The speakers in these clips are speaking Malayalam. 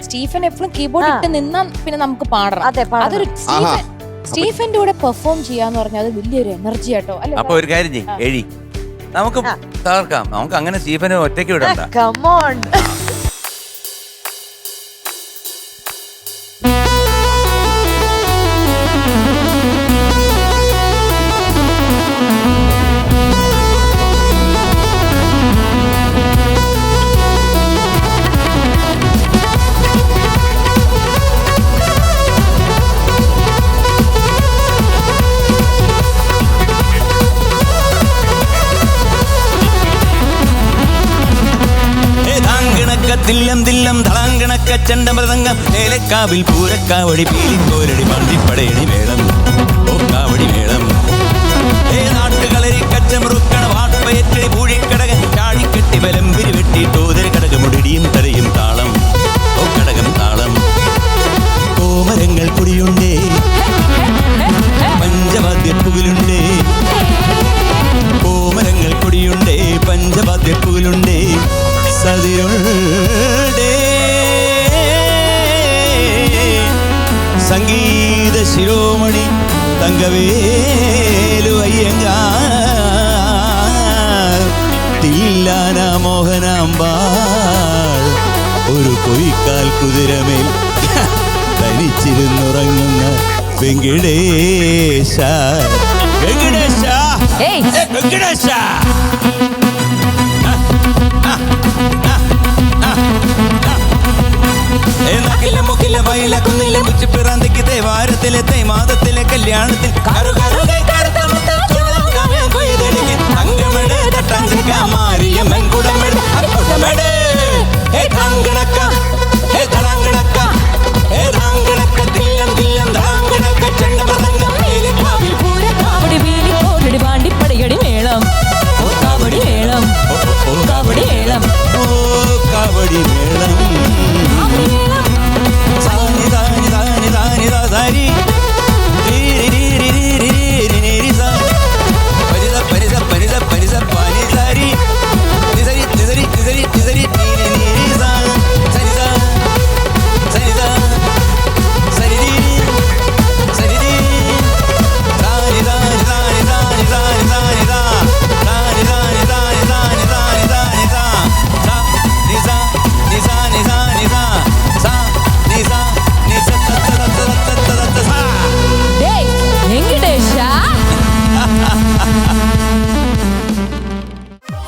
സ്റ്റീഫൻ എപ്പോഴും കീബോർഡ് ഇട്ട് നിന്നാ പിന്നെ നമുക്ക് പാടണം. അതൊരു സ്റ്റീഫന്റെ കൂടെ പെർഫോം ചെയ്യാന്ന് പറഞ്ഞാൽ അത് വലിയൊരു എനർജി ആട്ടോ. അപ്പൊ ഒരു കാര്യം ചെയ്യ്, നമുക്ക് തകർക്കാം. നമുക്ക് അങ്ങനെ സ്റ്റീഫനെ ഒറ്റയ്ക്ക് വിടണ്ട. തില്ലം തില്ലം തളാങ്കണക്ക ചെണ്ടമൃതംഗം ഏലക്കാവിൽ പൂരക്കാവടി പീലിക്കോരടി വണ്ടിപ്പടയടി വേളം ഓക്കാവടി വേളം നാട്ടുകളരി കച്ചമുറുക്കണ വാട്ടയറ്റടി പൂഴിക്കടകൻ ചാടിക്കെട്ടി ബലം പിരിവെട്ടി തോതരി കടകമുടിയും തലയും താളം ഓ കടകം താളം കോമരങ്ങൾ കുടിയുണ്ടേ പഞ്ചവാദ്യപ്പുകളുണ്ടേ കോമരങ്ങൾ കൊടിയുണ്ടേ പഞ്ചവാദ്യപ്പുകളുണ്ടേ സതിരുണ്ടേ സംഗീത ശിരോമണി തങ്കവേലു അയ്യങ്കാർ തില്ലാന മോഹനാമ്പാൾ ഒരു കൊയ്ക്കാൽ കുതിരമേൽ തനിച്ചിരുന്നുറങ്ങുന്ന വെങ്കടേശ വെങ്കടേശ വെങ്കടേശ ിലെ തൈമാതത്തിലെ കല്യാണത്തിൽ വാണ്ടിപ്പടയടി മേളം കാവടി മേളം കാവടി മേളം കാവടി മേളം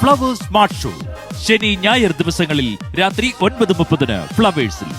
ഫ്ലവേഴ്സ് സ്മാർട്ട് ഷോ ശനി ഞായർ ദിവസങ്ങളിൽ രാത്രി 9:30 ഫ്ലവേഴ്സിൽ.